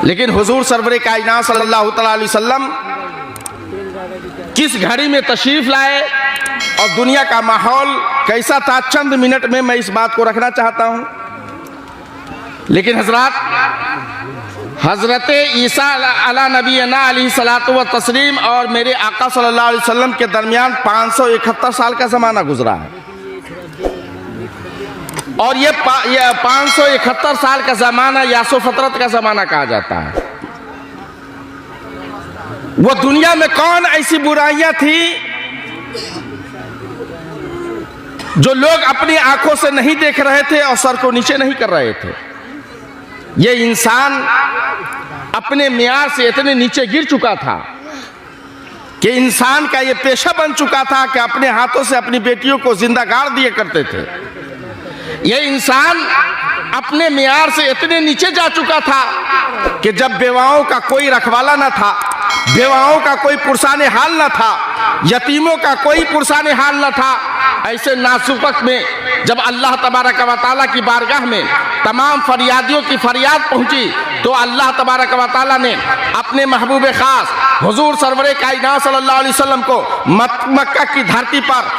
लेकिन हुजूर सरवरे कायनात सल्लल्लाहु अलैहि वसल्लम किस घड़ी में तशरीफ लाए और दुनिया का माहौल कैसा था, चंद मिनट में मैं इस बात को रखना चाहता हूं। लेकिन हजरत ईसा अला नबीना अलैहिस्सलातु व तस्लीम और मेरे आका सल्लल्लाहु अलैहि वसल्लम के दरमियान 571 साल का ज़माना गुजरा है। और ये 571 साल का ज़माना यासो फतरत का ज़माना कहा जाता है। वो दुनिया में कौन ऐसी बुराइयां थी जो लोग अपनी आंखों से नहीं देख रहे थे और सर को नीचे नहीं कर रहे थे। ये इंसान अपने मियार से इतने नीचे गिर चुका था कि इंसान का ये पेशा बन चुका था कि अपने हाथों से अपनी बेटियों को जिंदा गाड़ दिए करते थे। ये इंसान अपने मियार से इतने नीचे जा चुका था कि जब बेवाओं का कोई रखवाला न था, बेवाओं का कोई पुरसाने हाल न था, यतीमों का कोई पुरसाने हाल न था, ऐसे नाजुक वक्त में जब अल्लाह तबारक व तआला की बारगाह में तमाम फरियादियों की फरियाद पहुंची तो अल्लाह तबारक व तआला ने अपने महबूब खास हुजूर सरवरे कायनात सल्लल्लाहु अलैहि वसल्लम को मक्का की धरती पर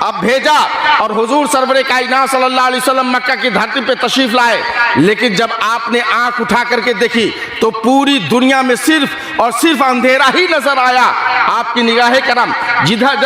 अब भेजा और हुजूर सरवरे कायनात सल्लल्लाहु अलैहि वसल्लम मक्का की धरती पे तशरीफ लाए। लेकिन जब आपने आंख उठा करके देखी तो पूरी दुनिया में सिर्फ और सिर्फ अंधेरा ही नजर आया। आपकी निगाह करम जिधर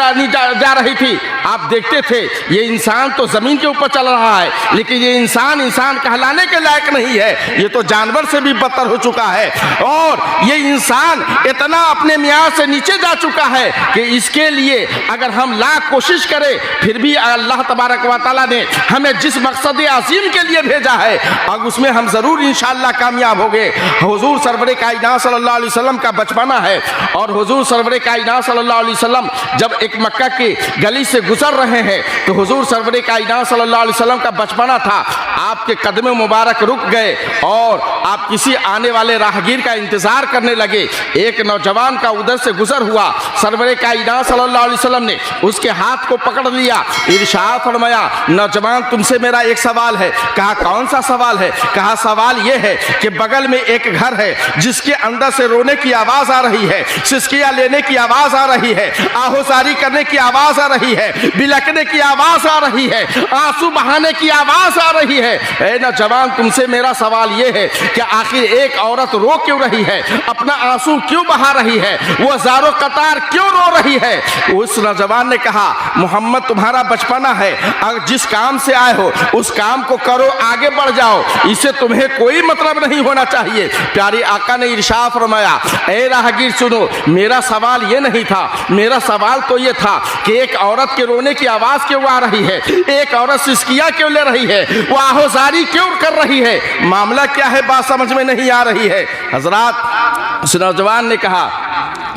जा रही थी आप देखते थे ये इंसान तो जमीन के ऊपर चल रहा है, लेकिन ये इंसान कहलाने के लायक नहीं है, ये तो जानवर से भी बदतर हो चुका है। और ये इंसान इतना अपने मियार से नीचे जा चुका है कि इसके लिए अगर हम लाख कोशिश करें फिर भी अल्लाह तबारक व तआला ने हमें जिस मकसद अजीम के लिए भेजा है अब उसमें हम जरूर इंशाअल्लाह कामयाब होंगे। हुजूर सरवरे कायनात सल्लल्लाहु अलैहि वसल्लम का बचपना है और हुजूर सरवरे कायनात सल्लल्लाहु अलैहि वसल्लम जब एक मक्का की गली से गुजर रहे हैं तो हुजूर सरवरे कायनात सल्लल्लाहु अलैहि वसल्लम का बचपना था। आपके कदम मुबारक रुक गए और आप किसी आने वाले राहगीर का इंतजार करने लगे। एक नौजवान का उधर से गुजर हुआ, सरवरे कायनात सल्लल्लाहु अलैहि वसल्लम ने उसके हाथ को पकड़ लिया, इरशाद फरमाया, नौजवान तुमसे मेरा एक सवाल है। कहा कौन सा सवाल है? कहा सवाल यह है कि बगल में एक घर है जिसके अंदर से रोने की आवाज आ रही है, सिसकियां लेने की आवाज आ रही है, आहोसारी करने की आवाज आ रही है, बिलकने की आवाज आ रही है, आंसू बहाने की आवाज आ रही है। ऐ नौजवान तुमसे मेरा सवाल यह है कि आखिर एक औरत रो क्यों रही है, अपना आंसू क्यों बहा रही है, वो ज़ारो कतार क्यों रो रही है? उस नौजवान ने कहा मोहम्मद तुम्हारा बचपना है, अगर जिस काम से आए हो उस काम को करो, आगे बढ़ जाओ, इससे तुम्हें कोई मतलब नहीं होना चाहिए। प्यारे आका ने इरशाद फरमाया, ए राहगीर सुनो, मेरा सवाल ये नहीं था, मेरा सवाल तो ये था कि एक औरत के रोने की आवाज क्यों आ रही है, एक औरत सिसकियां क्यों ले रही है, वो आहोजारी क्यों कर रही है, मामला क्या है, बात समझ में नहीं आ रही है। हजरात उस नौजवान ने कहा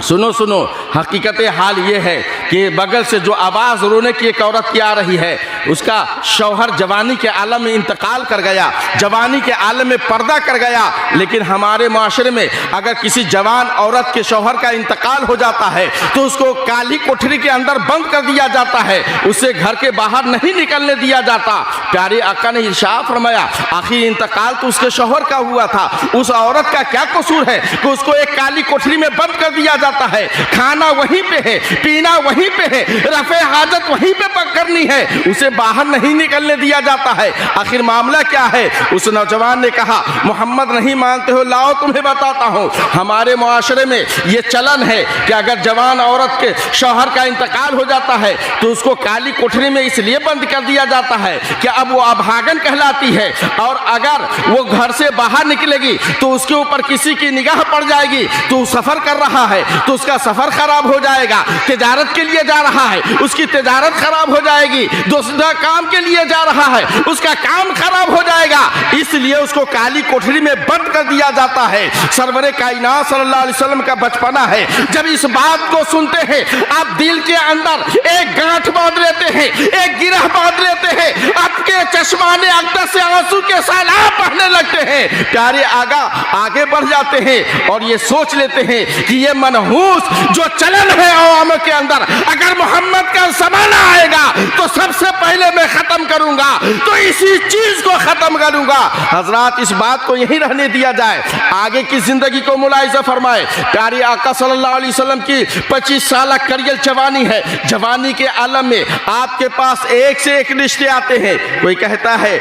सुनो सुनो, हकीकत हाल ये है कि बगल से जो आवाज़ रोने की एक औरत की आ रही है उसका शौहर जवानी के आलम में इंतकाल कर गया, जवानी के आलम में पर्दा कर गया। लेकिन हमारे माशरे में अगर किसी जवान औरत के शौहर का इंतकाल हो जाता है तो उसको काली कोठरी के अंदर बंद कर दिया जाता है, उसे घर के बाहर नहीं निकलने दिया जाता। प्यारे आका ने इरशाद फरमाया, आखिर इंतकाल तो उसके शौहर का हुआ था, उस औरत का क्या कसूर है कि उसको एक काली कोठरी में बंद कर दिया जाता है, खाना वहीं पे है, पीना वहीं पे है, रफे हाजत वहीं पे करनी है, उसे बाहर नहीं निकलने दिया जाता है। आखिर मामला क्या है? उस नौजवान ने कहा मोहम्मद नहीं मानते हो, लाओ तुम्हें बताता हूँ। हमारे मुआशरे में ये चलन है कि अगर जवान औरत के शौहर का इंतकाल हो जाता है तो उसको काली कोठरी में इसलिए बंद कर दिया जाता है कि अब वो अभागन कहलाती है, और अगर वो घर से बाहर निकलेगी तो उसके ऊपर किसी की निगाह पड़ जाएगी, तो सफर कर रहा है तो उसका सफर खराब हो जाएगा, तिजारत के लिए जा रहा है उसकी तिजारत खराब हो जाएगी, दूसरा काम के लिए जा रहा है उसका काम खराब हो जाएगा, इसलिए उसको काली कोठरी में बंद कर दिया जाता है। सरवरे कायनात सल्लल्लाहु अलैहि वसल्लम का बचपना है। जब इस बात को सुनते हैं आप दिल के अंदर एक गांठ बांध लेते हैं, एक गिरह बांध लेते हैं, आपके चश्माने अक्तर से आंसू के सैलाब बहने लगते हैं। प्यारे आगे बढ़ जाते हैं और ये सोच लेते हैं कि ये मनहूस जो चलन है अवाम के अंदर अगर मोहम्मद का जमाना आएगा तो सबसे पहले मैं खत्म करूंगा, तो इसी चीज को खत्म करूंगा। हजरात, इस बात को यही रहने दिया जाए, आगे की जिंदगी को मुलाहिजा फरमाए। प्यारे आका सल्लल्लाहु अलैहि वसल्लम की 25 साल करियल जवानी है। जवानी के आलम में आपके पास एक से एक रिश्ते आते हैं। कोई कहता है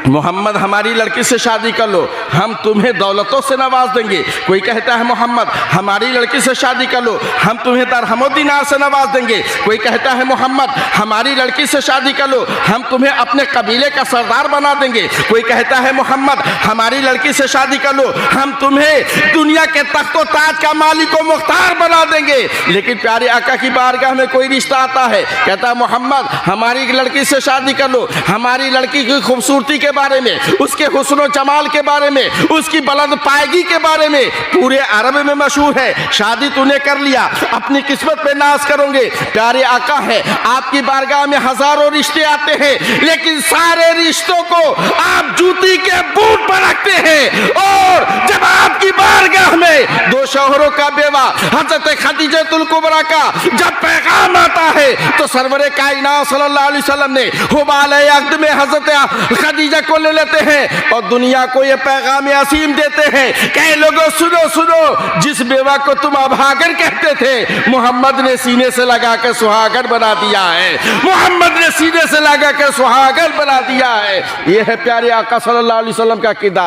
मोहम्मद हमारी लड़की से शादी कर लो, हम तुम्हें दौलतों से नवाज देंगे। कोई कहता है मोहम्मद हमारी लड़की से शादी कर लो, हम तुम्हें दरहमोदीनार से नवाज देंगे। कोई कहता है मोहम्मद हमारी लड़की से शादी कर लो, हम तुम्हें अपने कबीले का सरदार बना देंगे। कोई कहता है मोहम्मद हमारी लड़की से शादी कर लो, हम तुम्हें दुनिया के तख्तो ताज का मालिक व मुख्तार बना देंगे। लेकिन प्यारे आका की बारगाह में कोई रिश्ता आता है, कहता है मोहम्मद हमारी लड़की से शादी कर लो, हमारी लड़की की खूबसूरती के बारे में, उसके हुस्न जमाल के बारे में, उसकी बुलंद पायगी के बारे में पूरे अरब में मशहूर है। शादी तूने कर लिया, अपनी किस्मत पे नाज करोगे। प्यारे आका है, आपकी बारगाह में हजारों रिश्ते आते हैं, लेकिन सारे रिश्तों को आप जूती के बूट पर रखते हैं। और जब आपकी बारगाह में दो शौहरों का बेवा हजरत खदीजतुल कुबरा का जब पैगाम आता है, तो सरवरे कायनात सल्लल्लाहु अलैहि वसल्लम ने हुबाले अक़द में हजरत खदीजा को ले लेते हैं और दुनिया को ये पैगाम असीम देते हैं, कई लोगों सुनो सुनो, जिस बेवा को तुम अभागन कहते थे, मोहम्मद ने सीने से लगा कर सुहागन बना दिया है। मोहम्मद ने सीने से लगा कर सुहागन बना दिया है। ये है प्यारे आका सल्लल्लाहु अलैहि वसल्लम का किरदार।